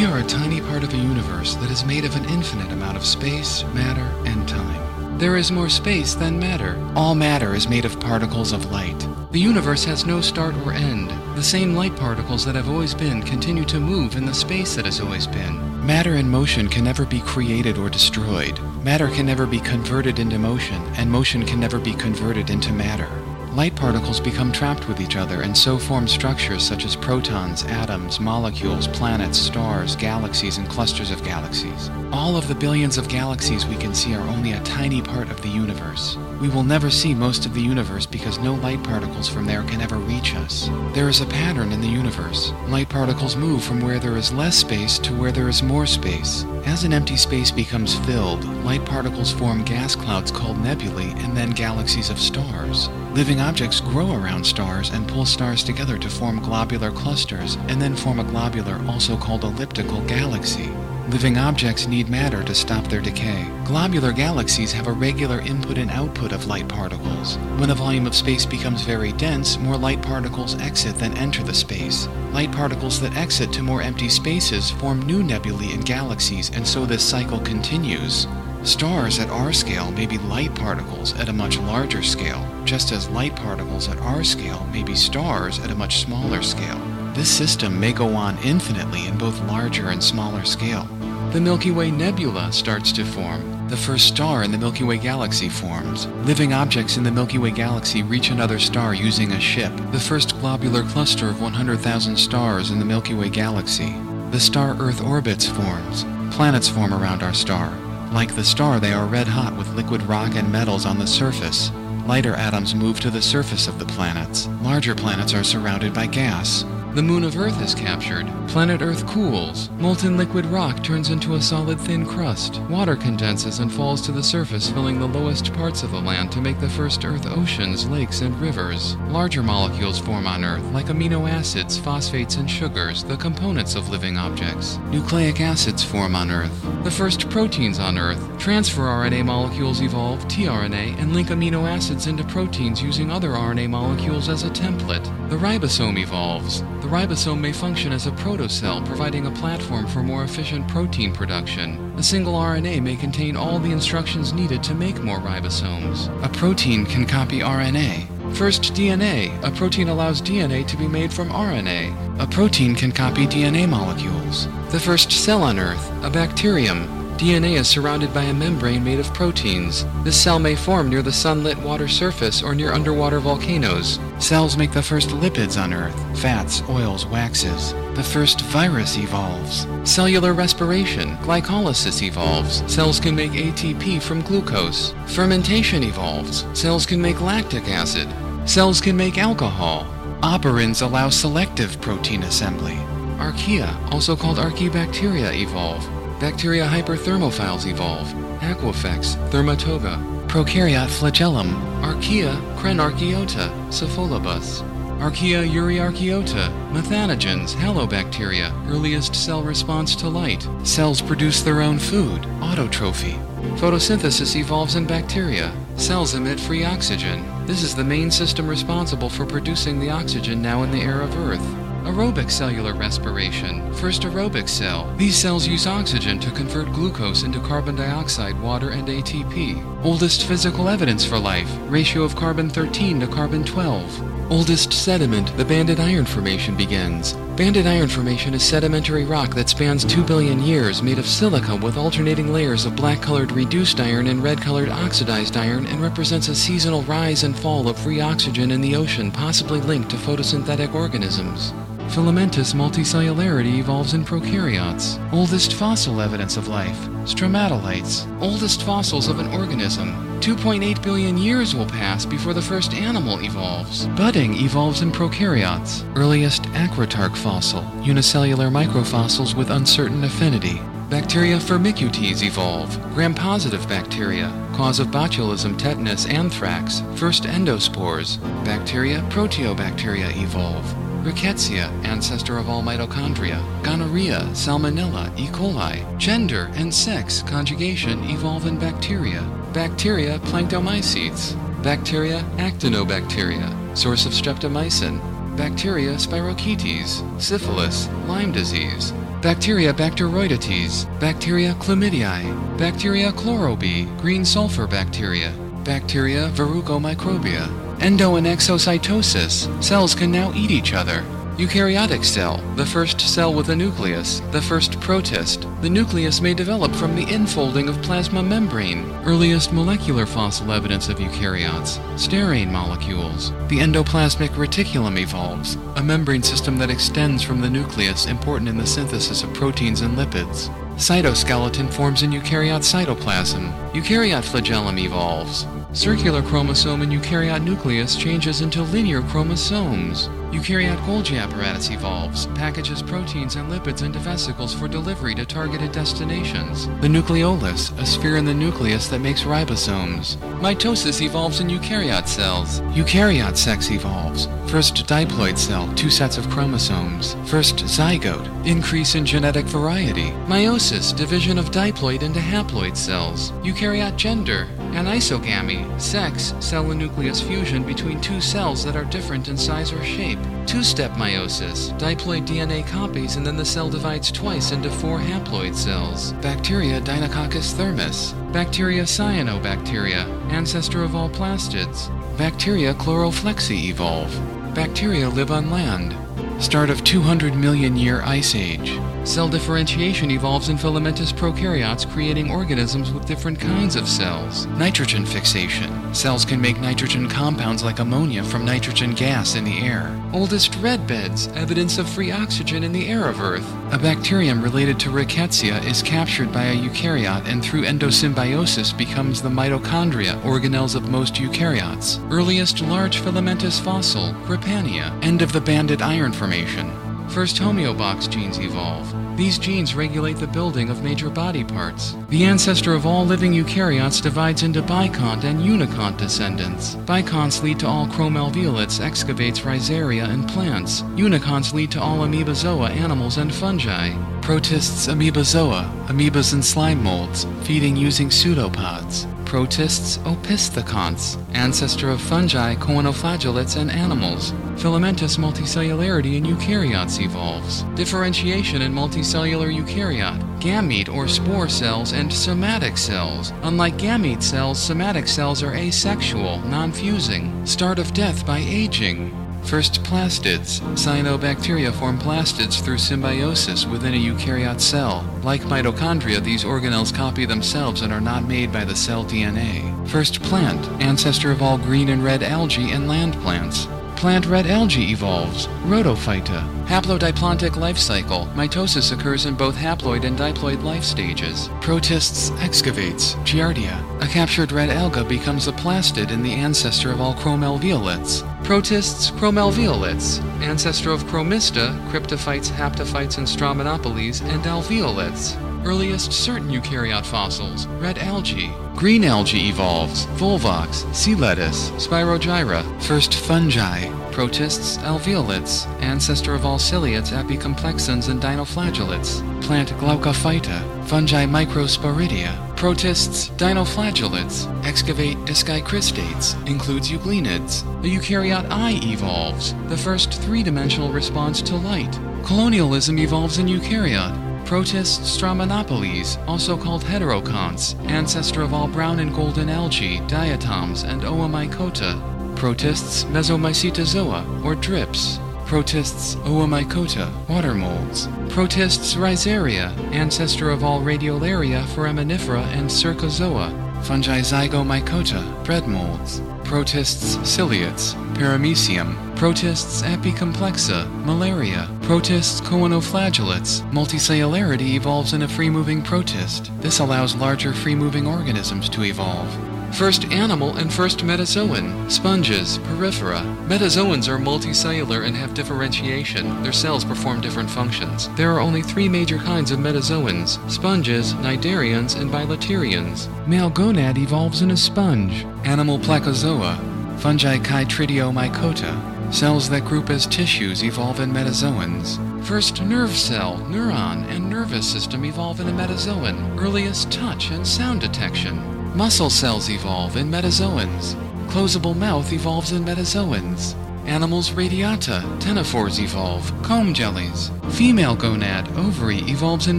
We are a tiny part of a universe that is made of an infinite amount of space, matter, and time. There is more space than matter. All matter is made of particles of light. The universe has no start or end. The same light particles that have always been continue to move in the space that has always been. Matter in motion can never be created or destroyed. Matter can never be converted into motion, and motion can never be converted into matter. Light particles become trapped with each other and so form structures such as protons, atoms, molecules, planets, stars, galaxies, and clusters of galaxies. All of the billions of galaxies we can see are only a tiny part of the universe. We will never see most of the universe because no light particles from there can ever reach us. There is a pattern in the universe. Light particles move from where there is less space to where there is more space. As an empty space becomes filled, light particles form gas clouds called nebulae and then galaxies of stars. Living objects grow around stars and pull stars together to form globular clusters and then form a globular also called elliptical galaxy. Living objects need matter to stop their decay. Globular galaxies have a regular input and output of light particles. When a volume of space becomes very dense, more light particles exit than enter the space. Light particles that exit to more empty spaces form new nebulae and galaxies, and so this cycle continues. Stars at our scale may be light particles at a much larger scale, just as light particles at our scale may be stars at a much smaller scale. This system may go on infinitely in both larger and smaller scale. The Milky Way Nebula starts to form. The first star in the Milky Way galaxy forms. Living objects in the Milky Way galaxy reach another star using a ship. The first globular cluster of 100,000 stars in the Milky Way galaxy. The star Earth orbits forms. Planets form around our star. Like the star, they are red hot with liquid rock and metals on the surface. Lighter atoms move to the surface of the planets. Larger planets are surrounded by gas. The moon of Earth is captured. Planet Earth cools. Molten liquid rock turns into a solid thin crust. Water condenses and falls to the surface, filling the lowest parts of the land to make the first Earth oceans, lakes, and rivers. Larger molecules form on Earth, like amino acids, phosphates, and sugars, the components of living objects. Nucleic acids form on Earth. The first proteins on Earth. Transfer RNA molecules evolve, tRNA, and link amino acids into proteins using other RNA molecules as a template. The ribosome evolves. The ribosome may function as a protocell, providing a platform for more efficient protein production. A single RNA may contain all the instructions needed to make more ribosomes. A protein can copy RNA. First, DNA. A protein allows DNA to be made from RNA. A protein can copy DNA molecules. The first cell on Earth, a bacterium. DNA is surrounded by a membrane made of proteins. This cell may form near the sunlit water surface or near underwater volcanoes. Cells make the first lipids on Earth, fats, oils, waxes. The first virus evolves. Cellular respiration, glycolysis evolves. Cells can make ATP from glucose. Fermentation evolves. Cells can make lactic acid. Cells can make alcohol. Operins allow selective protein assembly. Archaea, also called archaebacteria, evolve. Bacteria hyperthermophiles evolve. Aquifex, Thermatoga. Prokaryote flagellum. Archaea, Crenarchaeota, Cephalobus. Archaea euryarchaeota, methanogens, halobacteria, earliest cell response to light. Cells produce their own food, autotrophy. Photosynthesis evolves in bacteria. Cells emit free oxygen. This is the main system responsible for producing the oxygen now in the air of Earth. Aerobic cellular respiration, first aerobic cell. These cells use oxygen to convert glucose into carbon dioxide, water, and ATP. Oldest physical evidence for life, ratio of carbon-13 to carbon-12. Oldest sediment, the Banded Iron Formation begins. Banded Iron Formation is sedimentary rock that spans 2 billion years, made of silica with alternating layers of black-colored reduced iron and red-colored oxidized iron, and represents a seasonal rise and fall of free oxygen in the ocean, possibly linked to photosynthetic organisms. Filamentous multicellularity evolves in prokaryotes. Oldest fossil evidence of life, stromatolites. Oldest fossils of an organism. 2.8 billion years will pass before the first animal evolves. Budding evolves in prokaryotes. Earliest acrotarch fossil, unicellular microfossils with uncertain affinity. Bacteria Firmicutes evolve. Gram-positive bacteria, cause of botulism, tetanus, anthrax. First endospores. Bacteria Proteobacteria evolve. Rickettsia, ancestor of all mitochondria. Gonorrhea, Salmonella, E. coli. Gender and sex conjugation evolve in bacteria. Bacteria Planktomycetes. Bacteria Actinobacteria, source of streptomycin. Bacteria Spirochetes. Syphilis, Lyme disease. Bacteria Bacteroidetes, Bacteria Chlamydiae, Bacteria chlorobi, green sulfur bacteria, Bacteria verrucomicrobia. Endo and exocytosis, cells can now eat each other. Eukaryotic cell, the first cell with a nucleus, the first protist. The nucleus may develop from the infolding of plasma membrane. Earliest molecular fossil evidence of eukaryotes, styrene molecules. The endoplasmic reticulum evolves, a membrane system that extends from the nucleus, important in the synthesis of proteins and lipids. Cytoskeleton forms in eukaryote cytoplasm. Eukaryote flagellum evolves. Circular chromosome in eukaryote nucleus changes into linear chromosomes. Eukaryote Golgi apparatus evolves, packages proteins and lipids into vesicles for delivery to targeted destinations. The nucleolus, a sphere in the nucleus that makes ribosomes. Mitosis evolves in eukaryote cells. Eukaryote sex evolves. First diploid cell, 2 sets of chromosomes. First zygote, increase in genetic variety. Meiosis, division of diploid into haploid cells. Eukaryote gender, anisogamy, sex, cell and nucleus fusion between 2 cells that are different in size or shape. 2-step meiosis, diploid DNA copies and then the cell divides twice into 4 haploid cells. Bacteria Deinococcus thermus, bacteria cyanobacteria, ancestor of all plastids. Bacteria chloroflexi evolve. Bacteria live on land. Start of 200 million year ice age. Cell differentiation evolves in filamentous prokaryotes, creating organisms with different kinds of cells. Nitrogen fixation. Cells can make nitrogen compounds like ammonia from nitrogen gas in the air. Oldest red beds, evidence of free oxygen in the air of Earth. A bacterium related to Rickettsia is captured by a eukaryote and through endosymbiosis becomes the mitochondria, organelles of most eukaryotes. Earliest large filamentous fossil, Grippania. End of the banded iron formation. First homeobox genes evolve. These genes regulate the building of major body parts. The ancestor of all living eukaryotes divides into bicont and unicont descendants. Biconts lead to all chromalveolates, excavates, rhizaria, and plants. Uniconts lead to all amoebozoa, animals, and fungi. Protists amoebozoa, amoebas and slime molds, feeding using pseudopods. Protists opisthokonts, ancestor of fungi, choanoflagellates, and animals. Filamentous multicellularity in eukaryotes evolves. Differentiation in multicellular eukaryote. Gamete or spore cells and somatic cells. Unlike gamete cells, somatic cells are asexual, non-fusing. Start of death by aging. First plastids. Cyanobacteria form plastids through symbiosis within a eukaryote cell. Like mitochondria, these organelles copy themselves and are not made by the cell DNA. First plant. Ancestor of all green and red algae and land plants. Plant red algae evolves. Rhodophyta. Haplodiplontic life cycle. Mitosis occurs in both haploid and diploid life stages. Protists excavates. Giardia. A captured red alga becomes a plastid and the ancestor of all chromalveolates. Protists chromalveolates. Ancestor of Chromista, cryptophytes, haptophytes, and stromatophiles, and alveolates. Earliest certain eukaryote fossils. Red algae. Green algae evolves. Volvox, sea lettuce, Spirogyra. First fungi. Protists, alveolates. Ancestor of all ciliates, apicomplexans, and dinoflagellates. Plant Glaucophyta. Fungi Microsporidia. Protists, dinoflagellates. Excavate Discicristates. Includes euglenids. The eukaryote eye evolves. The first three-dimensional response to light. Colonialism evolves in eukaryote. Protists Stromatophiles, also called heteroconts, ancestor of all brown and golden algae, diatoms, and Oomycota. Protists Mesomycetozoa, or drips. Protists Oomycota, water molds. Protists Rhizaria, ancestor of all Radiolaria, Foraminifera, and Cercozoa. Fungi Zygomycota, bread molds. Protists ciliates, Paramecium. Protists apicomplexa, malaria. Protists choanoflagellates. Multicellularity evolves in a free-moving protist. This allows larger free-moving organisms to evolve. First animal and first metazoan. Sponges, porifera. Metazoans are multicellular and have differentiation. Their cells perform different functions. There are only 3 major kinds of metazoans: sponges, cnidarians, and bilaterians. Male gonad evolves in a sponge. Animal placozoa. Fungi Chytridiomycota. Cells that group as tissues evolve in metazoans. First nerve cell, neuron, and nervous system evolve in a metazoan. Earliest touch and sound detection. Muscle cells evolve in metazoans. Closable mouth evolves in metazoans. Animals radiata, ctenophores evolve. Comb jellies. Female gonad, ovary, evolves in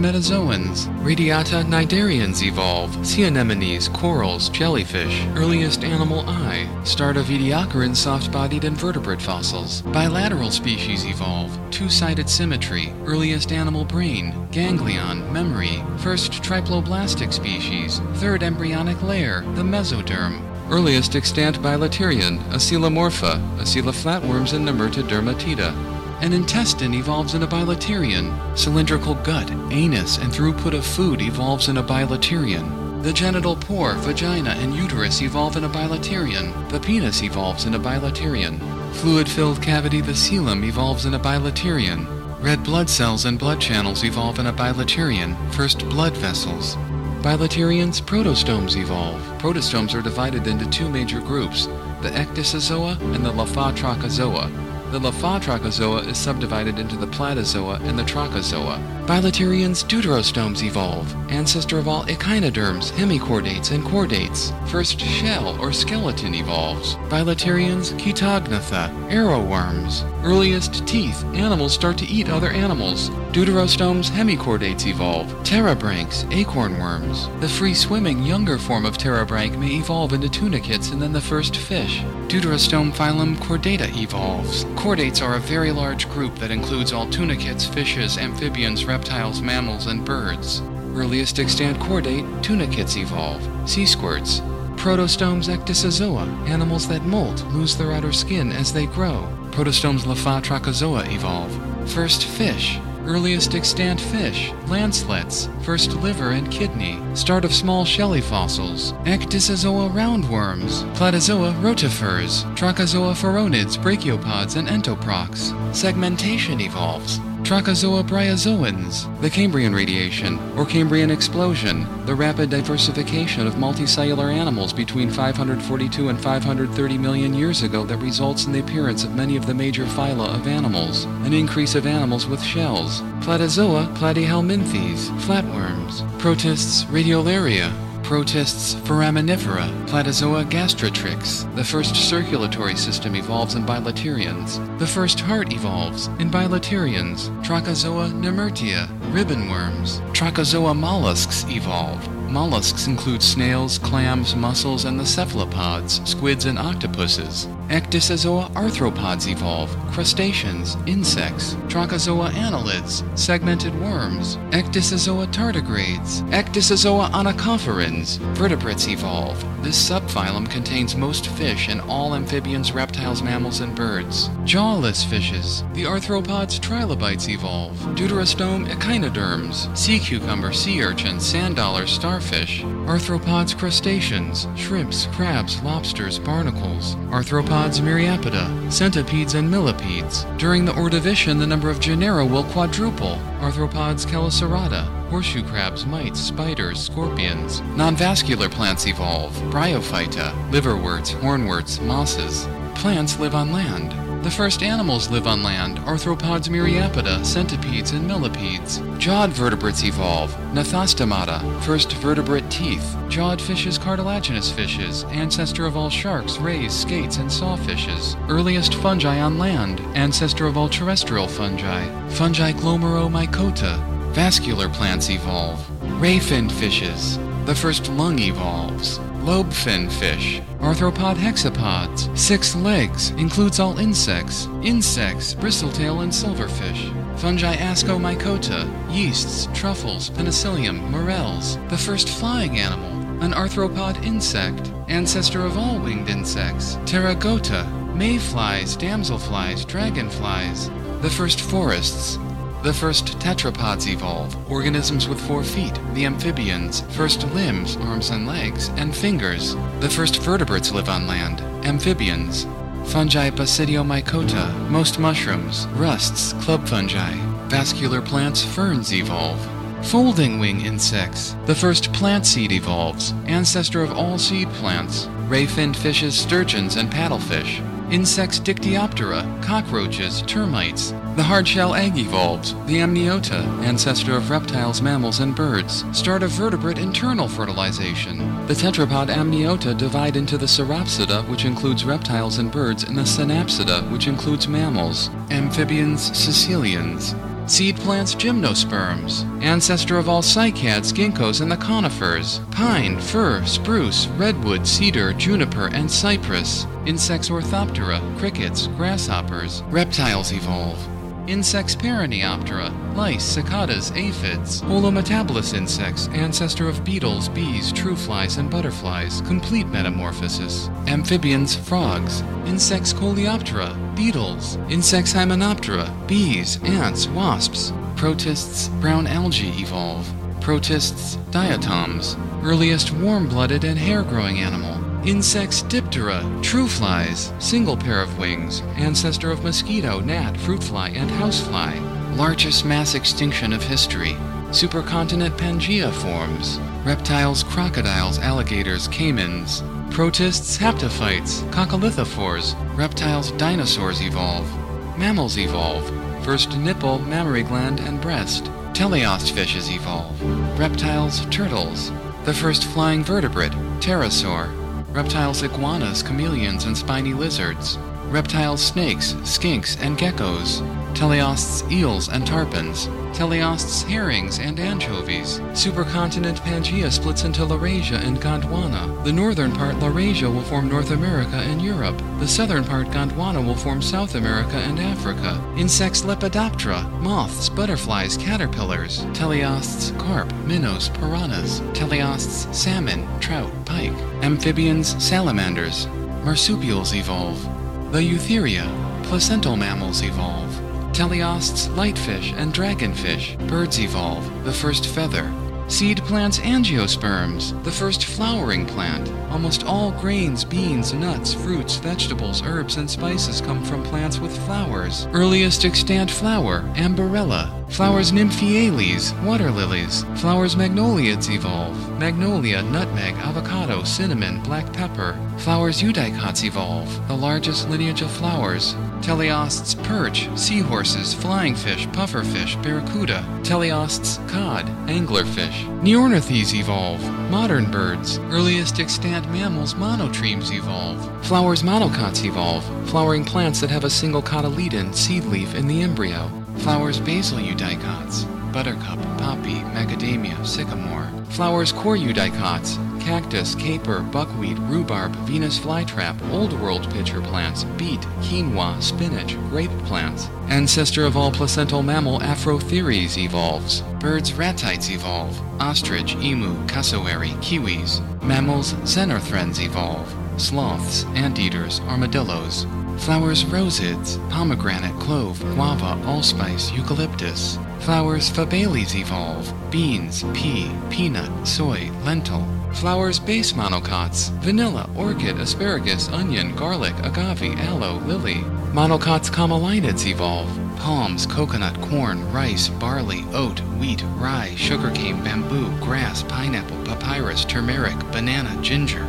metazoans. Radiata cnidarians evolve. Sea anemones, corals, jellyfish. Earliest animal eye. Start of Ediacaran soft-bodied invertebrate fossils. Bilateral species evolve. Two-sided symmetry. Earliest animal brain. Ganglion, memory. First triploblastic species. Third embryonic layer, the mesoderm. Earliest extant bilaterian, Acelomorpha, Acela flatworms and Nemertodermatida. An intestine evolves in a bilaterian. Cylindrical gut, anus, and throughput of food evolves in a bilaterian. The genital pore, vagina, and uterus evolve in a bilaterian. The penis evolves in a bilaterian. Fluid-filled cavity, the coelom, evolves in a bilaterian. Red blood cells and blood channels evolve in a bilaterian. First blood vessels. Bilaterians, protostomes evolve. Protostomes are divided into two major groups, the Ecdysozoa and the Lophotrochozoa. The Lophotrochozoa is subdivided into the Platozoa and the Trochozoa. Bilaterians, deuterostomes evolve, ancestor of all echinoderms, hemichordates, and chordates. First shell or skeleton evolves. Bilaterians, Chaetognatha, arrowworms. Earliest teeth, animals start to eat other animals. Deuterostomes, hemichordates evolve. Terebranchs, acorn worms. The free-swimming younger form of terebranch may evolve into tunicates and then the first fish. Deuterostome phylum Chordata evolves. Chordates are a very large group that includes all tunicates, fishes, amphibians, reptiles, mammals, and birds. Earliest extant chordate, tunicates evolve. Sea squirts. Protostomes Ecdysozoa, animals that molt, lose their outer skin as they grow. Protostomes Lophotrochozoa evolve. First fish. Earliest extant fish, lancelets, first liver and kidney, start of small shelly fossils, Ecdysozoa roundworms, Platozoa rotifers, Trochozoa phoronids, brachiopods, and entoprocs. Segmentation evolves. Trochozoa bryozoans, the Cambrian radiation, or Cambrian explosion, the rapid diversification of multicellular animals between 542 and 530 million years ago that results in the appearance of many of the major phyla of animals, an increase of animals with shells, Platozoa platyhelminthes, flatworms, protists radiolaria, protists foraminifera, Platozoa gastratrix. The first circulatory system evolves in bilaterians. The first heart evolves in bilaterians. Trochozoa nemertea, ribbonworms. Trochozoa mollusks evolve. Mollusks include snails, clams, mussels, and the cephalopods, squids, and octopuses. Ecdysozoa arthropods evolve, crustaceans, insects. Trochozoa annelids, segmented worms. Ecdysozoa tardigrades. Ecdysozoa onychophorans, vertebrates evolve. This subphylum contains most fish and all amphibians, reptiles, mammals, and birds. Jawless fishes. The arthropods trilobites evolve. Deuterostome echinoderms, sea cucumber, sea urchin, sand dollar, starfish. Arthropods crustaceans, shrimps, crabs, lobsters, barnacles. Arthropods myriapoda, centipedes, and millipedes. During the Ordovician, the number of genera will quadruple. Arthropods chelicerata, horseshoe crabs, mites, spiders, scorpions. Non-vascular plants evolve. Bryophyta, liverworts, hornworts, mosses. Plants live on land. The first animals live on land, arthropods myriapoda, centipedes, and millipedes. Jawed vertebrates evolve. Gnathostomata, first vertebrate teeth. Jawed fishes, cartilaginous fishes, ancestor of all sharks, rays, skates, and sawfishes. Earliest fungi on land, ancestor of all terrestrial fungi. Fungi glomeromycota. Vascular plants evolve. Ray-finned fishes. The first lung evolves. Lobe-fin fish. Arthropod hexapods. 6 legs. Includes all insects. Insects, bristletail, and silverfish. Fungi Ascomycota. Yeasts, truffles, penicillium, morels. The first flying animal. An arthropod insect. Ancestor of all winged insects. Pterygota. Mayflies, damselflies, dragonflies. The first forests. The first tetrapods evolve, organisms with 4 feet, the amphibians, first limbs, arms and legs, and fingers. The first vertebrates live on land, amphibians. Fungi Basidiomycota, most mushrooms, rusts, club fungi. Vascular plants, ferns evolve. Folding wing insects. The first plant seed evolves, ancestor of all seed plants. Ray-finned fishes, sturgeons, and paddlefish. Insects Dictyoptera, cockroaches, termites. The hardshell egg evolves. The amniota, ancestor of reptiles, mammals, and birds, start a vertebrate internal fertilization. The tetrapod amniota divide into the Sauropsida, which includes reptiles and birds, and the Synapsida, which includes mammals. Amphibians, caecilians. Seed plants Gymnosperms, ancestor of all cycads, ginkgos, and the conifers. Pine, fir, spruce, redwood, cedar, juniper, and cypress. Insects Orthoptera, crickets, grasshoppers. Reptiles evolve. Insects Paraneoptera, lice, cicadas, aphids. Holometabolous insects, ancestor of beetles, bees, true flies, and butterflies. Complete metamorphosis. Amphibians, frogs. Insects Coleoptera, beetles. Insects Hymenoptera, bees, ants, wasps. Protists, brown algae evolve. Protists, diatoms. Earliest warm-blooded and hair-growing animal. Insects Diptera, true flies, single pair of wings, ancestor of mosquito, gnat, fruit fly, and housefly. Largest mass extinction of history. Supercontinent Pangaea forms. Reptiles, crocodiles, alligators, caimans. Protists, haptophytes, coccolithophores. Reptiles, dinosaurs evolve. Mammals evolve. First nipple, mammary gland, and breast. Teleost fishes evolve. Reptiles, turtles. The first flying vertebrate, pterosaur. Reptiles, iguanas, chameleons, and spiny lizards. Reptiles, snakes, skinks, and geckos. Teleosts, eels, and tarpons. Teleosts, herrings, and anchovies. Supercontinent Pangaea splits into Laurasia and Gondwana. The northern part, Laurasia, will form North America and Europe. The southern part, Gondwana, will form South America and Africa. Insects Lepidoptera, moths, butterflies, caterpillars. Teleosts, carp, minnows, piranhas. Teleosts, salmon, trout, pike. Amphibians, salamanders. Marsupials evolve. The Eutheria, placental mammals evolve. Teleosts, lightfish, and dragonfish. Birds evolve. The first feather. Seed plants Angiosperms, the first flowering plant. Almost all grains, beans, nuts, fruits, vegetables, herbs, and spices come from plants with flowers. Earliest extant flower, Ambarella. Flowers Nymphaeales, water lilies. Flowers Magnoliids evolve. Magnolia, nutmeg, avocado, cinnamon, black pepper. Flowers Eudicots evolve, the largest lineage of flowers. Teleosts perch, seahorses, flying fish, pufferfish, barracuda. Teleosts cod, anglerfish. Neornithes evolve, modern birds. Earliest extant mammals monotremes evolve. Flowers monocots evolve, flowering plants that have a single cotyledon, seed leaf, in the embryo. Flowers basal eudicots, buttercup, poppy, macadamia, sycamore. Flowers coreeudicots, cactus, caper, buckwheat, rhubarb, Venus flytrap, old world pitcher plants, beet, quinoa, spinach, grape plants. Ancestor of all placental mammal Afrotheres evolves. Birds ratites evolve. Ostrich, emu, cassowary, kiwis. Mammals xenothrens evolve. Sloths, anteaters, armadillos. Flowers rosids, pomegranate, clove, guava, allspice, eucalyptus. Flowers fabales evolve. Beans, pea, peanut, soy, lentil. Flowers base monocots, vanilla, orchid, asparagus, onion, garlic, agave, aloe, lily. Monocots commelinids evolve. Palms, coconut, corn, rice, barley, oat, wheat, rye, sugarcane, bamboo, grass, pineapple, papyrus, turmeric, banana, ginger.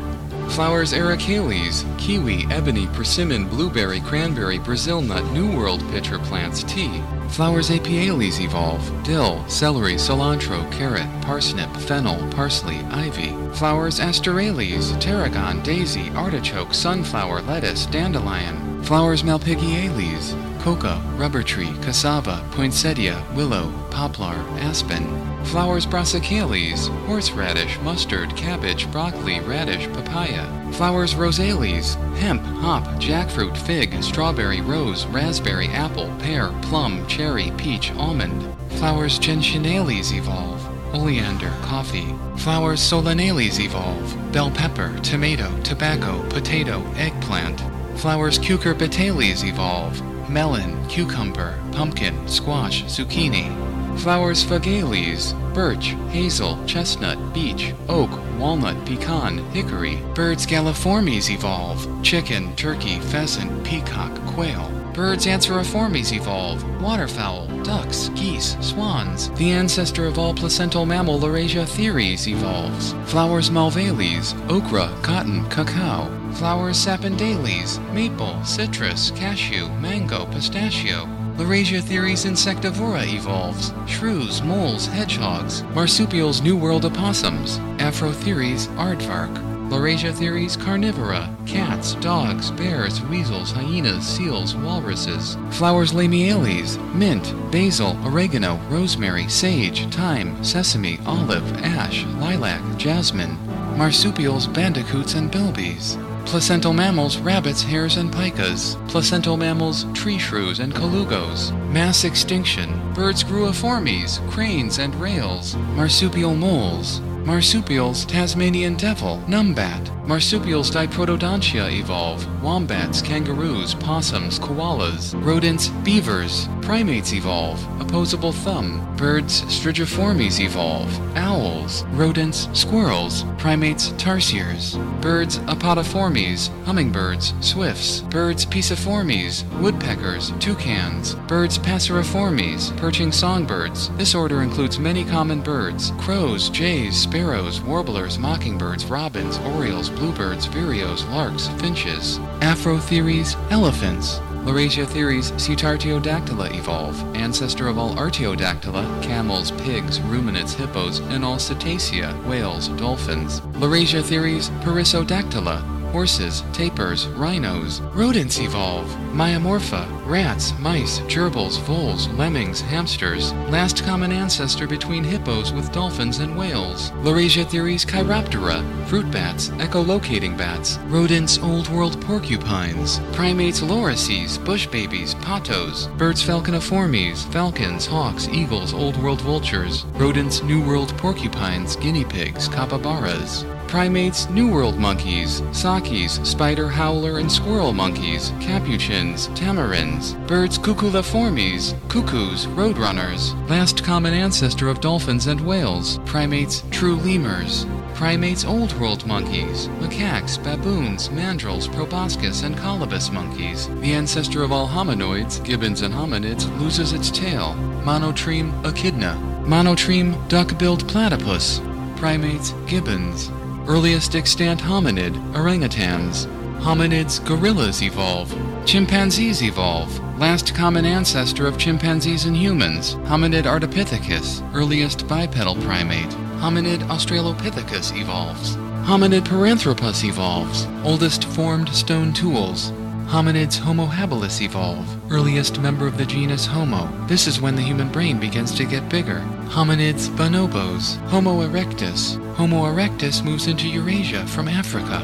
Flowers Ericales, kiwi, ebony, persimmon, blueberry, cranberry, Brazil nut, New World pitcher plants, tea. Flowers Apiales evolve. Dill, celery, cilantro, carrot, parsnip, fennel, parsley, ivy. Flowers Asterales, tarragon, daisy, artichoke, sunflower, lettuce, dandelion. Flowers Malpighiales, coca, rubber tree, cassava, poinsettia, willow, poplar, aspen. Flowers Brassicales, horseradish, mustard, cabbage, broccoli, radish, papaya. Flowers Rosales, hemp, hop, jackfruit, fig, strawberry, rose, raspberry, apple, pear, plum, cherry, peach, almond. Flowers Gentianales evolve. Oleander, coffee. Flowers Solanales evolve. Bell pepper, tomato, tobacco, potato, eggplant. Flowers Cucurbitales evolve. Melon, cucumber, pumpkin, squash, zucchini. Flowers Phagales, birch, hazel, chestnut, beech, oak, walnut, pecan, hickory. Birds Galliformes evolve. Chicken, turkey, pheasant, peacock, quail. Birds Anseriformes evolve. Waterfowl, ducks, geese, swans. The ancestor of all placental mammal Laurasia theres evolves. Flowers Malvales, okra, cotton, cacao. Flowers sapindales, maple, citrus, cashew, mango, pistachio. Laurasia Theories insectivora evolves. Shrews, moles, hedgehogs. Marsupials New World opossums. Afro Theories aardvark. Laurasia Theories carnivora. Cats, dogs, bears, weasels, hyenas, seals, walruses. Flowers Lamiales, mint, basil, oregano, rosemary, sage, thyme, sesame, olive, ash, lilac, jasmine. Marsupials bandicoots and bilbies. Placental mammals, rabbits, hares, and pikas. Placental mammals, tree shrews and colugos. Mass extinction, birds gruiformes, cranes, and rails. Marsupial moles. Marsupials, Tasmanian devil, numbat. Marsupials Diprotodontia evolve. Wombats, kangaroos, possums, koalas. Rodents, beavers. Primates evolve. Opposable thumb. Birds, Strigiformes evolve. Owls. Rodents, squirrels. Primates, tarsiers. Birds, Apodiformes. Hummingbirds, swifts. Birds, Pisiformes. Woodpeckers, toucans. Birds, Passeriformes. Perching songbirds. This order includes many common birds. Crows, jays, sparrows, warblers, mockingbirds, robins, orioles, bluebirds, vireos, larks, finches. Afro Theories, elephants. Laurasia Theories Cetartiodactyla evolve, ancestor of all Artiodactyla, camels, pigs, ruminants, hippos, and all Cetacea, whales, dolphins. Laurasia Theories Perissodactyla, horses, tapirs, rhinos. Rodents evolve. Myomorpha, rats, mice, gerbils, voles, lemmings, hamsters. Last common ancestor between hippos with dolphins and whales. Laurasia Theories Chiroptera, fruit bats, echolocating bats. Rodents Old World porcupines. Primates lorises, bush babies, patos. Birds Falconiformes, falcons, hawks, eagles, Old World vultures. Rodents New World porcupines, guinea pigs, capybaras. Primates New World monkeys, sakis, spider, howler, and squirrel monkeys, capuchins, tamarins. Birds Cuculiformes, cuckoos, roadrunners. Last common ancestor of dolphins and whales. Primates True lemurs. Primates Old World monkeys, macaques, baboons, mandrills, proboscis, and colobus monkeys. The ancestor of all hominoids, gibbons and hominids, loses its tail. Monotreme echidna. Monotreme duck-billed platypus. Primates gibbons. Earliest extant hominid, orangutans. Hominids, gorillas evolve. Chimpanzees evolve. Last common ancestor of chimpanzees and humans. Hominid ardipithecus, earliest bipedal primate. Hominid australopithecus evolves. Hominid paranthropus evolves. Oldest formed stone tools. Hominids Homo habilis evolve. Earliest member of the genus Homo. This is when the human brain begins to get bigger. Hominids bonobos. Homo erectus. Homo erectus moves into Eurasia from Africa.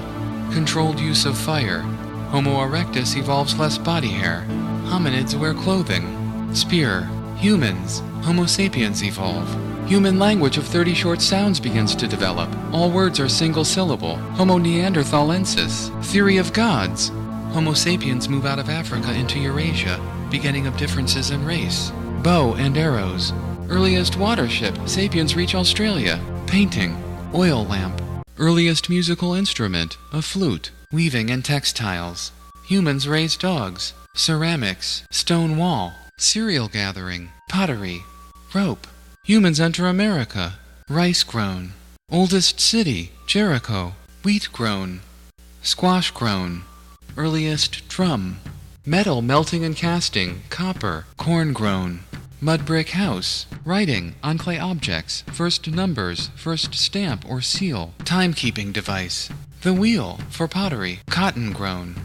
Controlled use of fire. Homo erectus evolves less body hair. Hominids wear clothing. Spear. Humans. Homo sapiens evolve. Human language of 30 short sounds begins to develop. All words are single syllable. Homo neanderthalensis. Theory of gods. Homo sapiens move out of Africa into Eurasia, beginning of differences in race. Bow and arrows. Earliest watership, sapiens reach Australia. Painting. Oil lamp. Earliest musical instrument, a flute. Weaving and textiles. Humans raise dogs. Ceramics. Stone wall. Cereal gathering. Pottery. Rope. Humans enter America. Rice grown. Oldest city, Jericho. Wheat grown. Squash grown. Earliest drum. Metal melting and casting, copper. Corn grown. Mud brick house. Writing on clay objects. First numbers, first stamp or seal. Timekeeping device. The wheel for pottery. Cotton grown.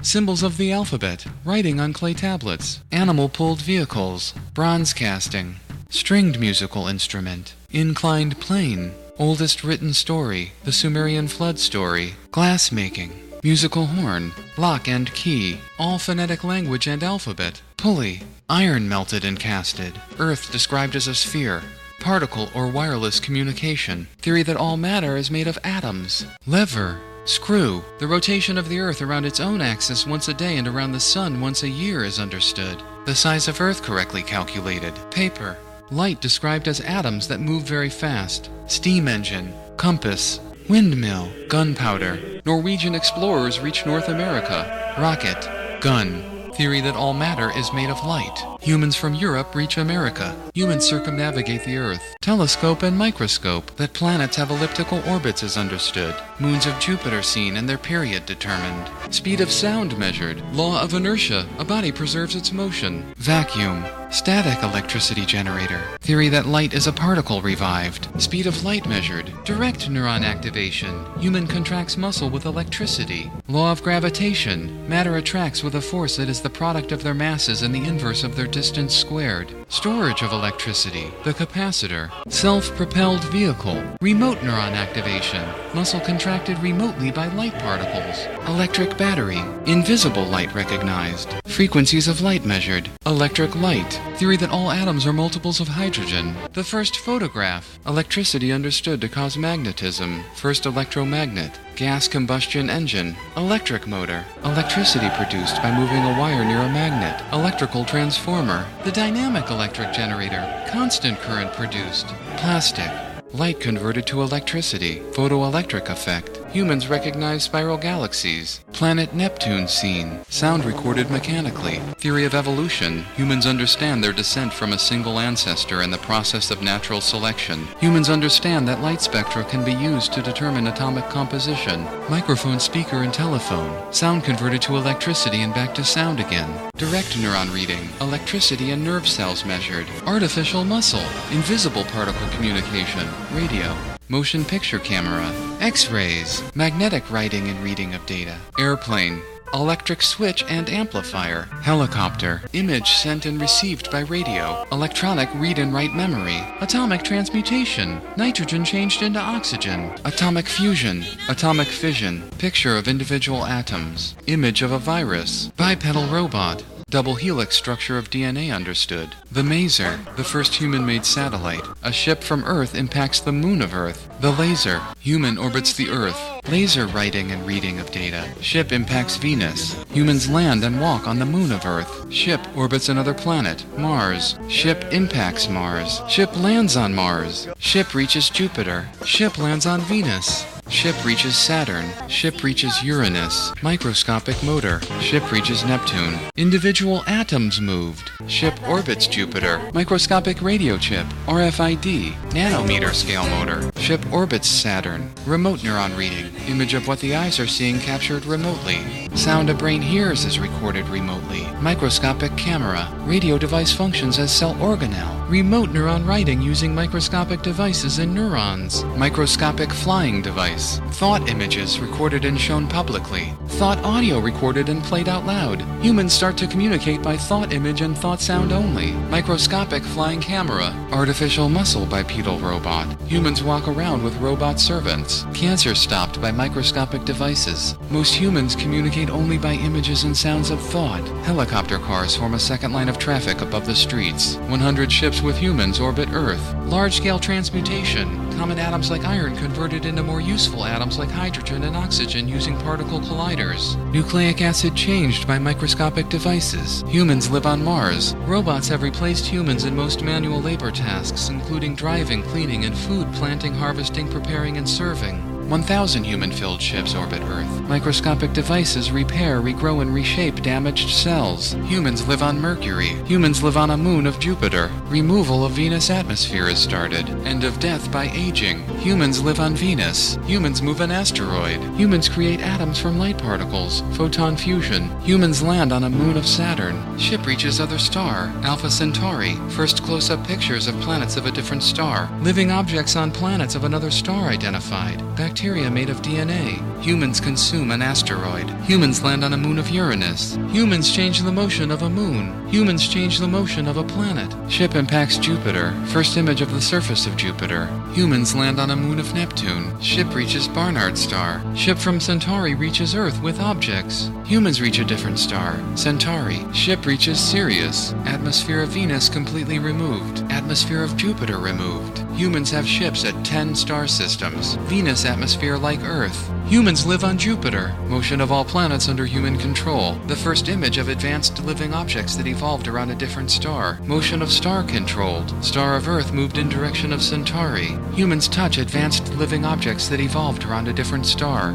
Symbols of the alphabet. Writing on clay tablets. Animal-pulled vehicles. Bronze casting. Stringed musical instrument. Inclined plane. Oldest written story. The Sumerian flood story. Glass making. Musical horn. Lock and key. All phonetic language and alphabet. Pulley. Iron melted and casted. Earth described as a sphere. Particle or wireless communication. Theory that all matter is made of atoms. Lever. Screw. The rotation of the Earth around its own axis once a day and around the Sun once a year is understood. The size of Earth correctly calculated. Paper. Light described as atoms that move very fast. Steam engine. Compass. Windmill. Gunpowder. Norwegian explorers reach North America. Rocket. Gun. Theory that all matter is made of light. Humans from Europe reach America. Humans circumnavigate the Earth. Telescope and microscope. That planets have elliptical orbits is understood. Moons of Jupiter seen and their period determined. Speed of sound measured. Law of inertia. A body preserves its motion. Vacuum. Static electricity generator. Theory that light is a particle revived. Speed of light measured. Direct neuron activation. Human contracts muscle with electricity. Law of gravitation. Matter attracts with a force that is the product of their masses and the inverse of their distance squared. Storage of electricity. The capacitor. Self-propelled vehicle. Remote neuron activation. Muscle contracted remotely by light particles. Electric battery. Invisible light recognized. Frequencies of light measured. Electric light. Theory that all atoms are multiples of hydrogen. The first photograph. Electricity understood to cause magnetism. First electromagnet. Gas combustion engine. Electric motor. Electricity produced by moving a wire near a magnet. Electrical transformer. The dynamic electric generator. Constant current produced. Plastic. Light converted to electricity. Photoelectric effect. Humans recognize spiral galaxies. Planet Neptune seen. Sound recorded mechanically. Theory of evolution. Humans understand their descent from a single ancestor and the process of natural selection. Humans understand that light spectra can be used to determine atomic composition. Microphone, speaker, and telephone. Sound converted to electricity and back to sound again. Direct neuron reading. Electricity and nerve cells measured. Artificial muscle. Invisible particle communication. Radio. Motion picture camera. X-rays. Magnetic writing and reading of data. Airplane. Electric switch and amplifier. Helicopter. Image sent and received by radio. Electronic read and write memory. Atomic transmutation. Nitrogen changed into oxygen. Atomic fusion. Atomic fission. Picture of individual atoms. Image of a virus. Bipedal robot. Double helix structure of DNA understood. The Maser, the first human-made satellite. A ship from Earth impacts the moon of Earth. The Laser, human orbits the Earth. Laser writing and reading of data. Ship impacts Venus. Humans land and walk on the moon of Earth. Ship orbits another planet, Mars. Ship impacts Mars. Ship lands on Mars. Ship reaches Jupiter. Ship lands on Venus. Ship reaches Saturn. Ship reaches Uranus. Microscopic motor. Ship reaches Neptune. Individual atoms moved. Ship orbits Jupiter. Microscopic radio chip. RFID. Nanometer scale motor. Ship orbits Saturn. Remote neuron reading. Image of what the eyes are seeing captured remotely. Sound a brain hears is recorded remotely. Microscopic camera. Radio device functions as cell organelle. Remote neuron writing using microscopic devices and neurons. Microscopic flying device. Thought images recorded and shown publicly. Thought audio recorded and played out loud. Humans start to communicate by thought image and thought sound only. Microscopic flying camera. Artificial muscle bipedal robot. Humans walk around with robot servants. Cancer stopped by microscopic devices. Most humans communicate only by images and sounds of thought. Helicopter cars form a second line of traffic above the streets. 100 ships with humans orbit Earth. Large-scale transmutation. Common atoms like iron converted into more useful atoms like hydrogen and oxygen using particle colliders. Nucleic acid changed by microscopic devices. Humans live on Mars. Robots have replaced humans in most manual labor tasks, including driving, cleaning, and food planting, harvesting, preparing, and serving. 1,000 human-filled ships orbit Earth. Microscopic devices repair, regrow, and reshape damaged cells. Humans live on Mercury. Humans live on a moon of Jupiter. Removal of Venus atmosphere is started. End of death by aging. Humans live on Venus. Humans move an asteroid. Humans create atoms from light particles. Photon fusion. Humans land on a moon of Saturn. Ship reaches other star. Alpha Centauri. First close-up pictures of planets of a different star. Living objects on planets of another star identified. Bacteria made of DNA. Humans consume an asteroid. Humans land on a moon of Uranus. Humans change the motion of a moon. Humans change the motion of a planet. Ship impacts Jupiter. First image of the surface of Jupiter. Humans land on a moon of Neptune. Ship reaches Barnard star. Ship from Centauri reaches Earth with objects. Humans reach a different star, Centauri. Ship reaches Sirius. Atmosphere of Venus completely removed. Atmosphere of Jupiter removed. Humans have ships at 10 star systems. Venus atmosphere like Earth. Humans live on Jupiter. Motion of all planets under human control. The first image of advanced living objects that evolved around a different star. Motion of star controlled. Star of Earth moved in direction of Centauri. Humans touch advanced living objects that evolved around a different star.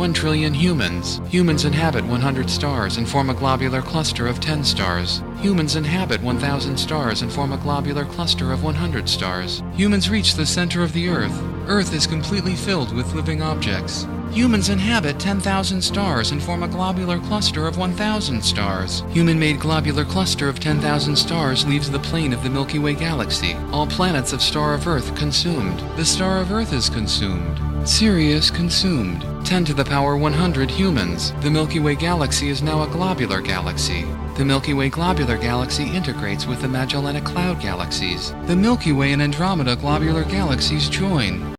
1 trillion humans. Humans inhabit 100 stars and form a globular cluster of 10 stars. Humans inhabit 1,000 stars and form a globular cluster of 100 stars. Humans reach the center of the Earth. Earth is completely filled with living objects. Humans inhabit 10,000 stars and form a globular cluster of 1,000 stars. Human-made globular cluster of 10,000 stars leaves the plane of the Milky Way galaxy. All planets of star of Earth consumed. The star of Earth is consumed. Sirius consumed. 10 to the power 100 humans. The Milky Way galaxy is now a globular galaxy. The Milky Way globular galaxy integrates with the Magellanic Cloud galaxies. The Milky Way and Andromeda globular galaxies join.